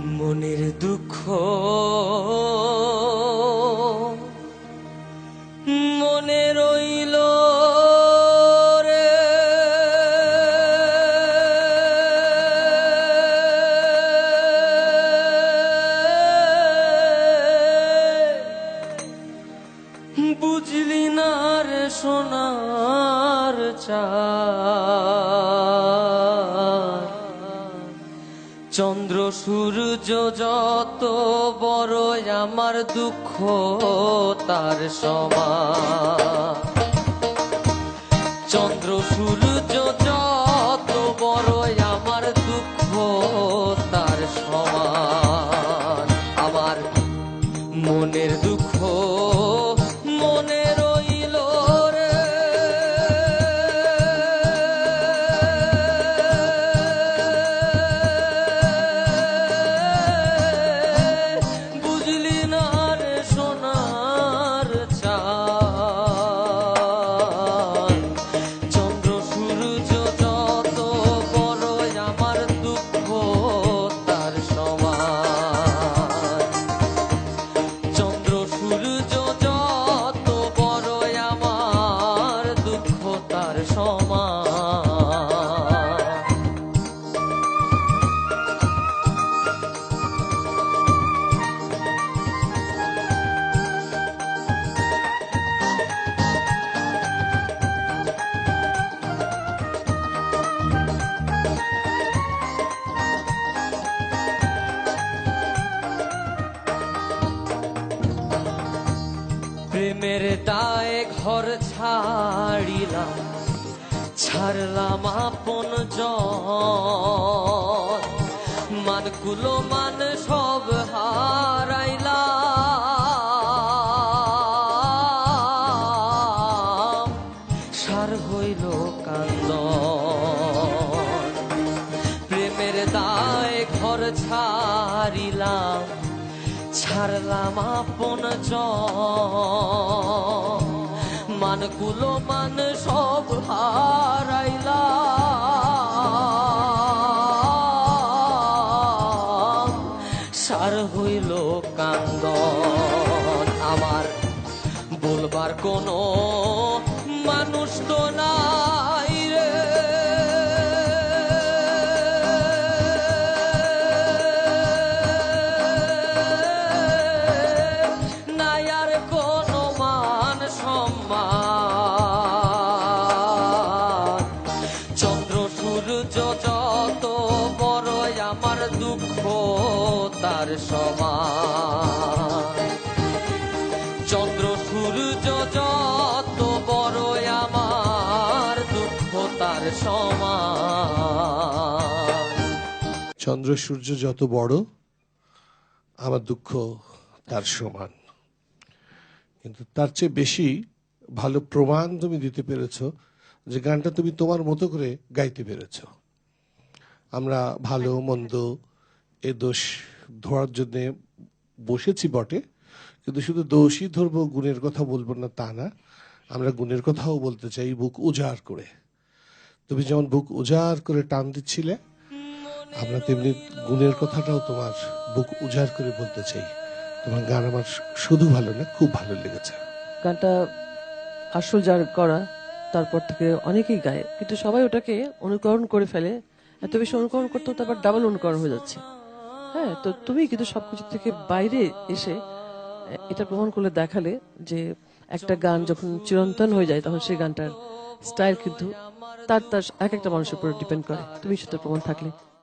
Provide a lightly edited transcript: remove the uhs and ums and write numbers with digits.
মনের দুঃখ মনে রইল রে, বুঝলি না রে সোনার চাঁদ। চন্দ্র সূর্য যত বড় আমার দুঃখ তার সমান। চন্দ্র সূর্য যত বড় আমার দুঃখ তার সমান। আমার মনের দুঃখ মনে রইল রে, বুঝলি না রে সোনার চাঁদ। চন্দ্র সূর্য যত বড় আমার দুঃখ তার সমান। চন্দ্র সূর্য যত বড় আমার দুঃখ তার সমান। প্রেমের দায়ে ঘর ছাড়িলাম, ছাড়লাম আপন জন। মানকুলো মান সব হারাইলাম, সার হইল কান্দন। প্রেমের দায়ে ঘর ছাড়িলাম, ছাড়লাম আপন জন। মানকুলো মান সব হারাইলাম, সার হইল কান্দন। আমার বলবার কোনো মানুষ তো নাই রে, নাই আর কোনো মান সম্মান। চন্দ্র সূর্য যত বড় আমার দুঃখ তার সমান। চন্দ্র সূর্য যত বড় আমার দুঃখ তার সমান। চন্দ্র সূর্য যত বড় আমার দুঃখ তার সমান। কিন্তু তার চেয়ে বেশি ভালো প্রমাণ তুমি দিতে পেরেছ যে গানটা তুমি তোমার মতো করে গাইতে পেরেছ। আমরা ভালো মন্দ এ দোষ ধরার জন্য বসেছি বটে, কিন্তু শুধু দোষই ধরবো, গুণের কথা বলবো না তা না। আমরা গুণের কথাও বলতে চাই, বুক উজাড় করে। তুমি যেমন বুক উজাড় করে টান দিচ্ছিলে, আমরা তেমনি গুণের কথাটাও তোমার বুক উজাড় করে বলতে চাই। তোমার গান আমার শুধু ভালো না, খুব ভালো লেগেছে। গানটা আসল যার করা, তারপর থেকে অনেকেই গায়, কিন্তু সবাই ওটাকে অনুকরণ করে ফেলে। এত বেশি অনুকরণ করতেও তারপর ডাবল অনুকরণ হয়ে যাচ্ছে। হ্যাঁ, তো তুমি কিন্তু সবকিছু থেকে বাইরে এসে এটা প্রমাণ করলে, দেখালে যে একটা গান যখন চিরন্তন হয়ে যায় তখন সেই গানটার স্টাইল কিন্তু তার তার এক একটা মানুষের উপর ডিপেন্ড করে। তুমি সেটা প্রমাণ থাকলে